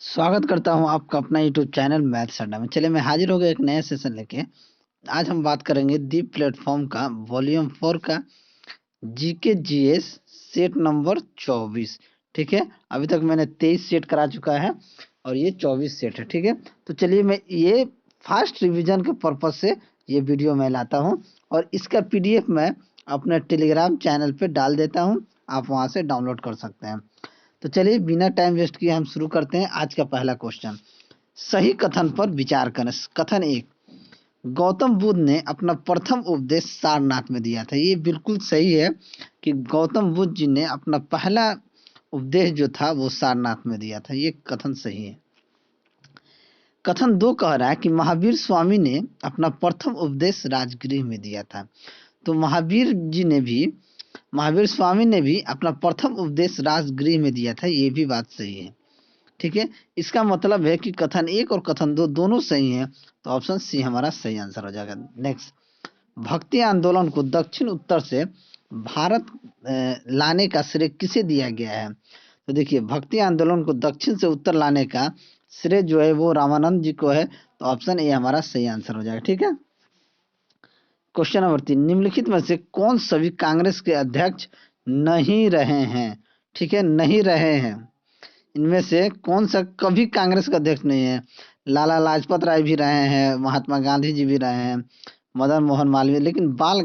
स्वागत करता हूँ आपका अपना यूट्यूब चैनल मैथ्स अड्डा में। चलिए मैं हाजिर हो गया एक नया सेशन लेके। आज हम बात करेंगे दीप प्लेटफॉर्म का वॉल्यूम 4 का जीके जीएस सेट नंबर 24। ठीक है, अभी तक मैंने 23 सेट करा चुका है और ये 24 सेट है। ठीक है, तो चलिए मैं ये फास्ट रिवीजन के पर्पज से ये वीडियो मैं लाता हूँ और इसका पीडीएफ मैं अपने टेलीग्राम चैनल पे डाल देता हूँ, आप वहाँ से डाउनलोड कर सकते हैं। तो चलिए बिना टाइम वेस्ट किए हम शुरू करते हैं। आज का पहला क्वेश्चन, सही कथन पर विचार करें। कथन एक, गौतम बुद्ध ने अपना प्रथम उपदेश सारनाथ में दिया था। ये बिल्कुल सही है कि गौतम बुद्ध जी ने अपना पहला उपदेश जो था वो सारनाथ में दिया था। ये कथन सही है। कथन दो कह रहा है कि महावीर स्वामी ने अपना प्रथम उपदेश राजगृह में दिया था। तो महावीर स्वामी ने भी अपना प्रथम उपदेश राजगृह में दिया था। ये भी बात सही है। ठीक है, इसका मतलब है कि कथन एक और कथन दो दोनों सही हैं, तो ऑप्शन सी हमारा सही आंसर हो जाएगा। नेक्स्ट, भक्ति आंदोलन को दक्षिण उत्तर से भारत लाने का श्रेय किसे दिया गया है? तो देखिए, भक्ति आंदोलन को दक्षिण से उत्तर लाने का श्रेय जो है वो रामानंद जी को है, तो ऑप्शन ए हमारा सही आंसर हो जाएगा। ठीक है, क्वेश्चन नंबर 3, निम्नलिखित में से कौन सभी कांग्रेस के अध्यक्ष नहीं रहे हैं? ठीक है, नहीं रहे हैं। इनमें से कौन सा कभी कांग्रेस का अध्यक्ष नहीं है? लाला लाजपत राय भी रहे हैं, महात्मा गांधी जी भी रहे हैं, मदन मोहन मालवीय, लेकिन बाल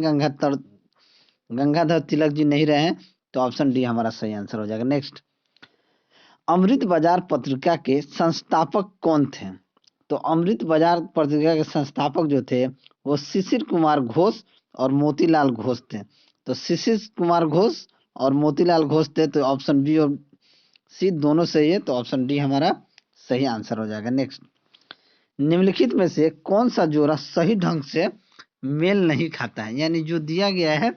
गंगाधर तिलक जी नहीं रहे हैं, तो ऑप्शन डी हमारा सही आंसर हो जाएगा। नेक्स्ट, अमृत बाजार पत्रिका के संस्थापक कौन थे? तो अमृत बाजार पत्रिका के संस्थापक जो थे वो शिशिर कुमार घोष और मोतीलाल घोष थे। तो शिशिर कुमार घोष और मोतीलाल घोष थे, तो ऑप्शन बी और सी दोनों सही है, तो ऑप्शन डी हमारा सही आंसर हो जाएगा। नेक्स्ट, निम्नलिखित में से कौन सा जोड़ा सही ढंग से मेल नहीं खाता है? यानी जो दिया गया है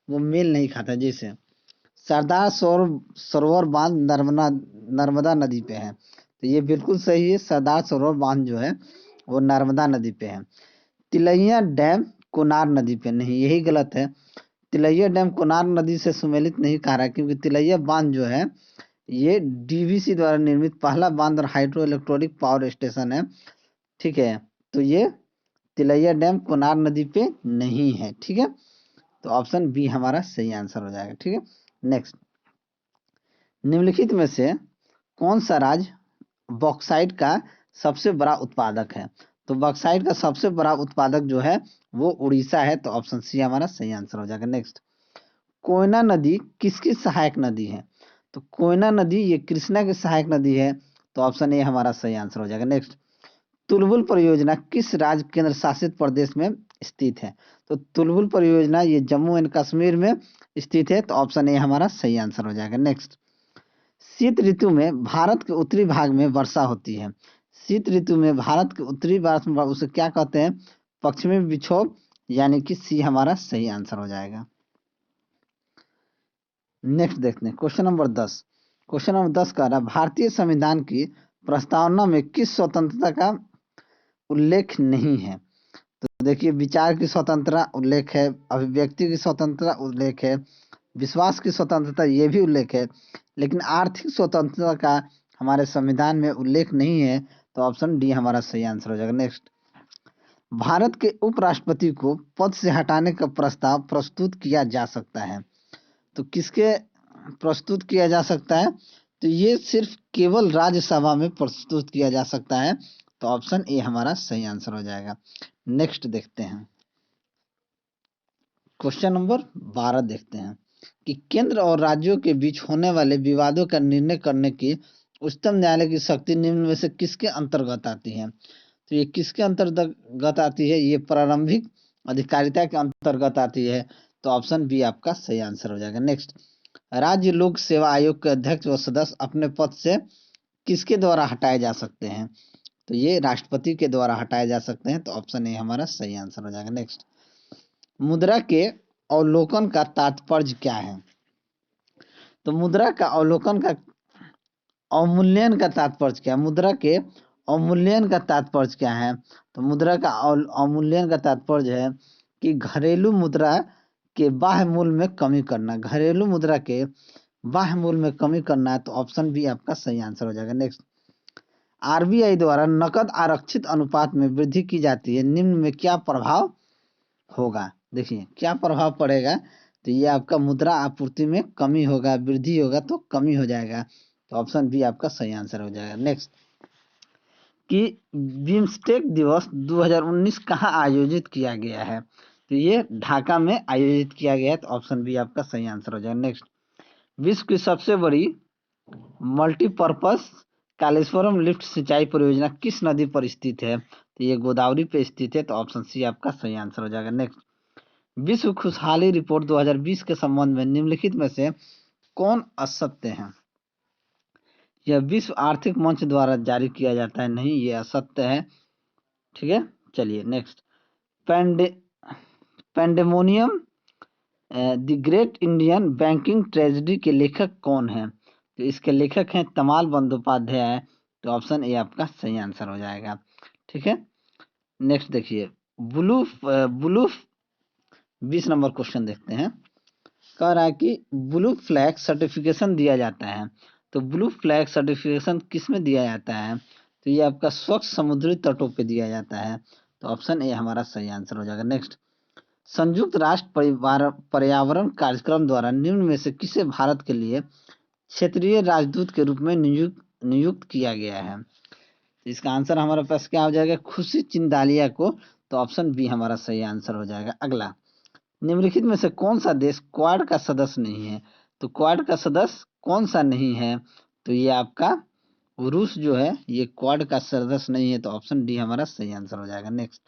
वो मेल नहीं खाता। जैसे सरदार सरोवर बांध नर्मदा नदी पे है, तो ये बिल्कुल सही है। सरदार सरोवर बांध जो है वो नर्मदा नदी पे है। तिलैया डैम कोनार नदी पे नहीं, यही गलत है। तिलैया डैम कोनार नदी से सुमेलित नहीं कहा रहा है, क्योंकि तिलैया बांध जो है ये डीवीसी द्वारा निर्मित पहला बांध और हाइड्रो इलेक्ट्रिक पावर स्टेशन है। ठीक है, तो ये तिलैया डैम कोनार नदी पे नहीं है। ठीक है, तो ऑप्शन बी हमारा सही आंसर हो जाएगा। ठीक है, नेक्स्ट, निम्नलिखित में से कौन सा राज्य बॉक्साइट का सबसे बड़ा उत्पादक है? तो बॉक्साइट का सबसे बड़ा उत्पादक जो है वो उड़ीसा है, तो ऑप्शन सी हमारा सही आंसर हो जाएगा। नेक्स्ट, कोयना नदी किसकी सहायक नदी है? तो कोयना नदी ये कृष्णा की सहायक नदी है, तो ऑप्शन ए हमारा सही आंसर हो जाएगा। नेक्स्ट, तुलबुल परियोजना किस राज्य केंद्र शासित प्रदेश में स्थित है? तो तुलबुल परियोजना ये जम्मू एंड कश्मीर में स्थित है, तो ऑप्शन ए हमारा सही आंसर हो जाएगा। नेक्स्ट, शीत ऋतु में भारत के उत्तरी भाग में वर्षा होती है। शीत ऋतु में भारत के उत्तरी भाग में उसे क्या कहते हैं? पश्चिमी विक्षोभ, यानी कि सी हमारा सही आंसर हो जाएगा। नेक्स्ट देखते हैं क्वेश्चन नंबर 10। क्वेश्चन नंबर 10 कह रहा है, भारतीय संविधान की प्रस्तावना में किस स्वतंत्रता का उल्लेख नहीं है? तो देखिए, विचार की स्वतंत्रता उल्लेख है, अभिव्यक्ति की स्वतंत्रता उल्लेख है, विश्वास की स्वतंत्रता ये भी उल्लेख है, लेकिन आर्थिक स्वतंत्रता का हमारे संविधान में उल्लेख नहीं है, तो ऑप्शन डी हमारा सही आंसर हो जाएगा। नेक्स्ट, भारत के उपराष्ट्रपति को पद से हटाने का प्रस्ताव प्रस्तुत किया जा सकता है। तो किसके प्रस्तुत किया जा सकता है? तो ये सिर्फ केवल राज्यसभा में प्रस्तुत किया जा सकता है, तो ऑप्शन ए हमारा सही आंसर हो जाएगा। नेक्स्ट देखते हैं क्वेश्चन नंबर 12 देखते हैं कि केंद्र और राज्यों के बीच होने वाले विवादों का निर्णय करने की उच्चतम न्यायालय की शक्ति निम्न में से किसके अंतर्गत आती है? तो ये किसके अंतर्गत आती है? ये प्रारंभिक अधिकारिता के अंतर्गत आती है, तो ऑप्शन बी आपका सही आंसर हो जाएगा। नेक्स्ट, राज्य लोक सेवा आयोग के अध्यक्ष व सदस्य अपने पद से किसके द्वारा हटाए जा सकते हैं? तो ये राष्ट्रपति के द्वारा हटाए जा सकते हैं, तो ऑप्शन ए हमारा सही आंसर हो जाएगा। नेक्स्ट, मुद्रा के अवलोकन का तात्पर्य क्या है? तो मुद्रा का अवलोकन का अवमूल्यन का तात्पर्य क्या है? मुद्रा के अवमूल्यन का तात्पर्य क्या है? तो मुद्रा का अवमूल्यन का तात्पर्य है कि घरेलू मुद्रा के बाह्य मूल्य में कमी करना। घरेलू मुद्रा के बाह्य मूल्य में कमी करना है, तो ऑप्शन बी आपका सही आंसर हो जाएगा। नेक्स्ट, आरबीआई द्वारा नकद आरक्षित अनुपात में वृद्धि की जाती है, निम्न में क्या प्रभाव होगा? देखिए क्या प्रभाव पड़ेगा, तो ये आपका मुद्रा आपूर्ति में कमी होगा, वृद्धि होगा तो कमी हो जाएगा, तो ऑप्शन बी आपका सही आंसर हो जाएगा। नेक्स्ट, कि बिम्स्टेक दिवस 2019 कहाँ आयोजित किया गया है? तो ये ढाका में आयोजित किया गया है, तो ऑप्शन बी आपका सही आंसर हो जाएगा। नेक्स्ट, विश्व की सबसे बड़ी मल्टीपर्पज कालेश्वरम लिफ्ट सिंचाई परियोजना किस नदी पर स्थित है? तो ये गोदावरी पे स्थित है, तो ऑप्शन सी आपका सही आंसर हो जाएगा। नेक्स्ट, विश्व खुशहाली रिपोर्ट 2020 के संबंध में निम्नलिखित में से कौन असत्य है? यह विश्व आर्थिक मंच द्वारा जारी किया जाता है, नहीं ये असत्य है। ठीक है, चलिए next, pande pandemonium the great Indian banking tragedy के लेखक कौन है? तो इसके लेखक हैं तमाल बंदोपाध्याय, तो ऑप्शन ए आपका सही आंसर हो जाएगा। ठीक है, नेक्स्ट देखिए, ब्लू ब्लू 20 नंबर क्वेश्चन देखते हैं। कह रहा है कि ब्लू फ्लैग सर्टिफिकेशन दिया जाता है, तो ब्लू फ्लैग सर्टिफिकेशन किस में दिया जाता है? तो ये आपका स्वच्छ समुद्री तटों पे दिया जाता है, तो ऑप्शन ए हमारा सही आंसर हो जाएगा। नेक्स्ट, संयुक्त राष्ट्र पर्यावरण कार्यक्रम द्वारा निम्न में से किसे भारत के लिए क्षेत्रीय राजदूत के रूप में नियुक्त किया गया है? तो इसका आंसर हमारे पास क्या हो जाएगा? खुशी चिंदालिया को, तो ऑप्शन बी हमारा सही आंसर हो जाएगा। अगला, निम्नलिखित में से कौन सा देश क्वाड का सदस्य नहीं है? तो क्वाड का सदस्य कौन सा नहीं है? तो ये आपका रूस जो है ये क्वाड का सदस्य नहीं है, तो ऑप्शन डी हमारा सही आंसर हो जाएगा। नेक्स्ट,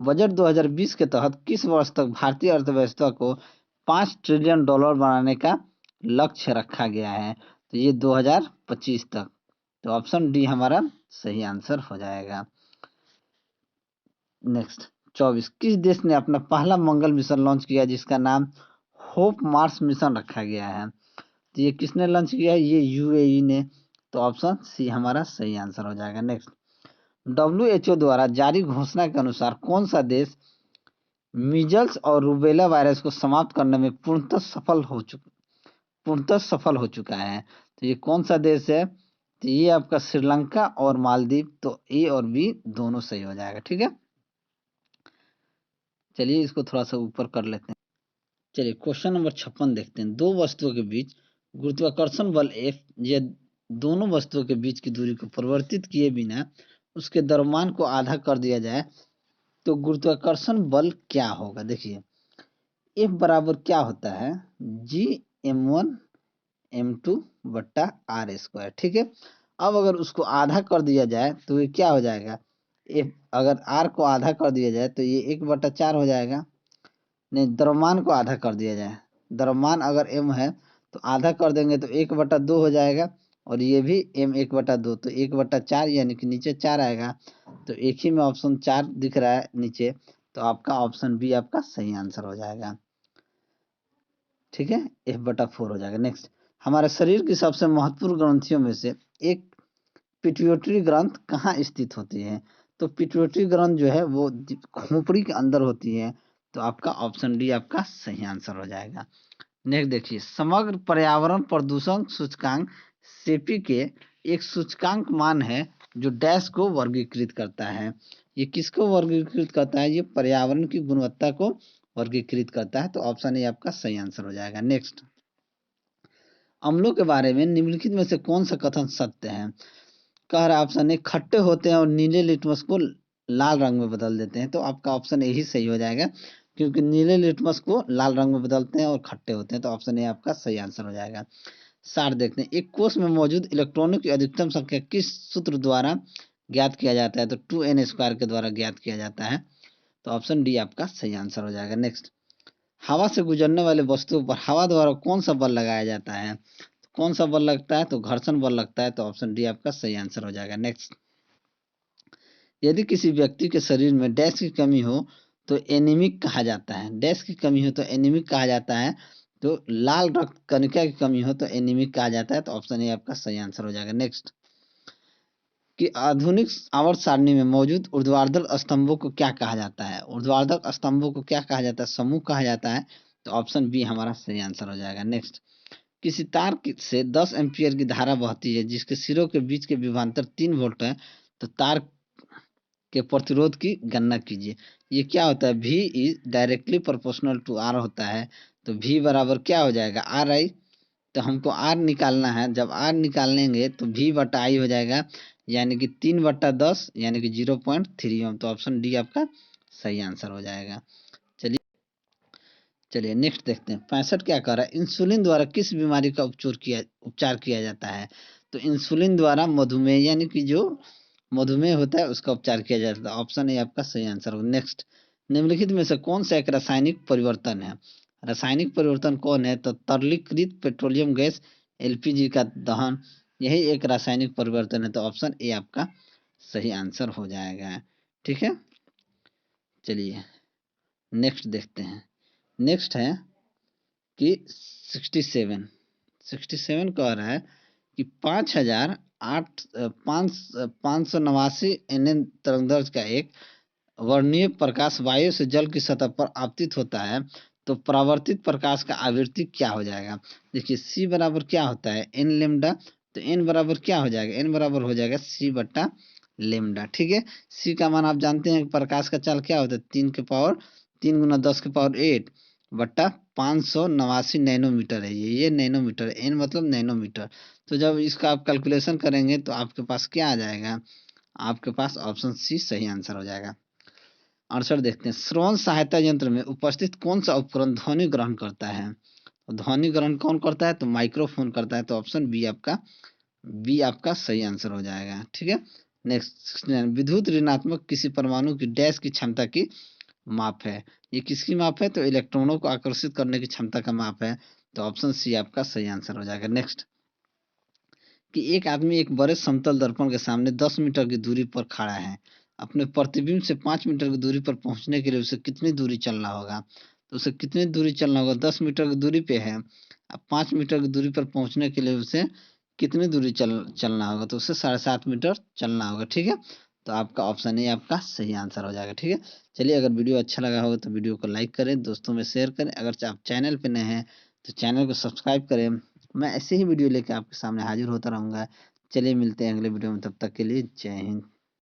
बजट 2020 के तहत किस वर्ष तक भारतीय अर्थव्यवस्था को 5 ट्रिलियन डॉलर बनाने का लक्ष्य रखा गया है? तो ये 2025 तक, तो ऑप्शन डी हमारा सही आंसर हो जाएगा। नेक्स्ट, 24, किस देश ने अपना पहला मंगल मिशन लॉन्च किया जिसका नाम होप मार्स मिशन रखा गया है? तो ये किसने लॉन्च किया है? ये यूएई ने, तो ऑप्शन सी हमारा सही आंसर हो जाएगा। नेक्स्ट, WHO द्वारा जारी घोषणा के अनुसार कौन सा देश मीजल्स और रूबेला वायरस को समाप्त करने में पूर्णतः सफल हो चुका है? तो ये कौन सा देश है? तो ये आपका श्रीलंका और मालदीव, तो ए और बी दोनों सही हो जाएगा। ठीक है, चलिए इसको थोड़ा सा ऊपर कर लेते हैं। चलिए क्वेश्चन नंबर 56 देखते हैं। दो वस्तुओं के बीच गुरुत्वाकर्षण बल F, ये दोनों वस्तुओं के बीच की दूरी को परिवर्तित किए बिना उसके द्रव्यमान को आधा कर दिया जाए तो गुरुत्वाकर्षण बल क्या होगा? देखिए F बराबर क्या होता है? G m1m2 बट्टा आर स्क्वायर। ठीक है, अब अगर उसको आधा कर दिया जाए तो ये क्या हो जाएगा? F अगर R को आधा कर दिया जाए तो ये 1/4 हो जाएगा। नहीं, द्रव्यमान को आधा कर दिया जाए, द्रव्यमान अगर m है तो आधा कर देंगे तो 1/2 हो जाएगा, और ये भी m 1/2, तो 1/4 यानी कि नीचे 4 आएगा, तो एक ही में ऑप्शन 4 दिख रहा है नीचे, तो आपका ऑप्शन बी आपका सही आंसर हो जाएगा। ठीक है, F/4 हो जाएगा। नेक्स्ट, हमारे शरीर की सबसे महत्वपूर्ण ग्रंथियों में से एक पिट्यूटरी ग्रंथ कहाँ स्थित होती है? तो पिट्यूटरी ग्रंथ जो है वो खोपड़ी के अंदर होती है, तो आपका ऑप्शन डी आपका सही आंसर हो जाएगा। नेक्स्ट देखिए, समग्र पर्यावरण प्रदूषण सूचकांक सेपी के एक सूचकांक मान है जो डैश को वर्गीकृत करता है। ये किसको वर्गीकृत करता है? ये पर्यावरण की गुणवत्ता को वर्गीकृत करता है, तो ऑप्शन ए आपका सही आंसर हो जाएगा। नेक्स्ट, अम्लों के बारे में निम्नलिखित में से कौन सा कथन सत्य है? कह रहा ऑप्शन ए खट्टे होते हैं और नीले लिटमस को लाल रंग में बदल देते हैं, तो आपका ऑप्शन यही सही हो जाएगा, क्योंकि नीले लिटमस को लाल रंग में बदलते हैं और खट्टे होते हैं, तो ऑप्शन ए आपका सही आंसर हो जाएगा। 60 देखते हैं, एक कोष में मौजूद इलेक्ट्रॉनों की अधिकतम संख्या किस सूत्र द्वारा ज्ञात किया जाता है? तो 2n² के द्वारा ज्ञात किया जाता है, तो ऑप्शन डी आपका सही आंसर हो जाएगा। नेक्स्ट, हवा से गुजरने वाले वस्तुओं पर हवा द्वारा कौन सा बल लगाया जाता है? कौन सा बल लगता है? तो घर्षण बल लगता है, तो ऑप्शन डी आपका सही आंसर हो जाएगा। नेक्स्ट, यदि किसी व्यक्ति के शरीर में डैश की कमी हो तो एनीमिक कहा जाता है, डैश की कमी हो तो एनीमिक कहा जाता है, तो लाल रक्त कणिका की कमी हो तो एनीमिक कहा जाता है, तो ऑप्शन ए आपका सही आंसर हो जाएगा। नेक्स्ट, कि आधुनिक आवर्त सारणी में मौजूद ऊर्ध्वाधर स्तंभों को क्या कहा जाता है? ऊर्ध्वाधर स्तंभों को क्या कहा जाता है? समूह कहा जाता है, तो ऑप्शन बी हमारा सही आंसर हो जाएगा। नेक्स्ट, किसी तार से 10 एम्पीयर की धारा बहती है जिसके सिरों के बीच के विभवांतर 3 वोल्ट है, तो तार के प्रतिरोध की गणना कीजिए। ये क्या होता है, V is directly proportional to R होता है। तो V बराबर क्या हो जाएगा, RI। तो हमको R निकालना है, जब R निकालेंगे तो V बटा I हो जाएगा, यानी कि 3/10 यानी कि 0.3 ओम। तो ऑप्शन डी आपका सही आंसर हो जाएगा। चलिए चलिए नेक्स्ट देखते हैं। 65 क्या कह रहा है, इंसुलिन द्वारा किस बीमारी का उपचार किया जाता है। तो इंसुलिन द्वारा मधुमेह यानी कि जो मधुमेह होता है उसका उपचार किया जाता है। ऑप्शन ए आपका सही आंसर होगा। नेक्स्ट, निम्नलिखित में से कौन सा एक रासायनिक परिवर्तन है। रासायनिक परिवर्तन कौन है, तो तरलीकृत पेट्रोलियम गैस एलपीजी का दहन, यही एक रासायनिक परिवर्तन है। तो ऑप्शन ए आपका सही आंसर हो जाएगा। ठीक है, चलिए नेक्स्ट देखते हैं। नेक्स्ट है कि 67 67 कह रहा है कि 5,589 NN तरंगदैर्घ्य का एक वर्णीय प्रकाश वायु से जल की सतह पर आपतित होता है, तो परावर्तित प्रकाश का आवृत्ति क्या हो जाएगा। देखिए C बराबर क्या होता है, N लेमडा। तो N बराबर क्या हो जाएगा, N बराबर हो जाएगा C बटा लेमडा। ठीक है, C का मान आप जानते हैं, प्रकाश का चाल क्या होता है, 3 गुना 10⁸ बट्टा 589 नैनोमीटर है। ये नैनोमीटर, एन मतलब नैनोमीटर। तो जब इसका आप कैलकुलेशन करेंगे तो आपके पास क्या आ जाएगा, आपके पास ऑप्शन सी सही आंसर हो जाएगा। 68 देखते हैं। श्रवण सहायता यंत्र में उपस्थित कौन सा उपकरण ध्वनि ग्रहण करता है। तो ध्वनि ग्रहण कौन करता है, तो माइक्रोफोन करता है। तो ऑप्शन बी आपका सही आंसर हो जाएगा। ठीक है, नेक्स्ट, विद्युत ऋणात्मक किसी परमाणु की डैश की क्षमता की माप है। ये किसकी माप है, तो इलेक्ट्रॉनों को आकर्षित करने की क्षमता का माप है। तो ऑप्शन सी आपका सही आंसर हो जाएगा। नेक्स्ट, कि एक आदमी एक बड़े समतल दर्पण के सामने 10 मीटर की दूरी पर खड़ा है। अपने प्रतिबिंब से 5 मीटर की दूरी पर पहुंचने के लिए उसे कितनी दूरी चलना होगा। तो उसे कितनी दूरी चलना होगा, 10 मीटर की दूरी पे है, अब 5 मीटर की दूरी पर पहुंचने के लिए उसे कितनी दूरी चलना होगा, तो उसे 7.5 मीटर चलना होगा। ठीक है, तो आपका ऑप्शन ए आपका सही आंसर हो जाएगा। ठीक है, चलिए अगर वीडियो अच्छा लगा होगा तो वीडियो को लाइक करें, दोस्तों में शेयर करें। अगर आप चैनल पे नए हैं तो चैनल को सब्सक्राइब करें। मैं ऐसे ही वीडियो लेकर आपके सामने हाजिर होता रहूंगा। चलिए मिलते हैं अगले वीडियो में, तब तक के लिए जय हिंद।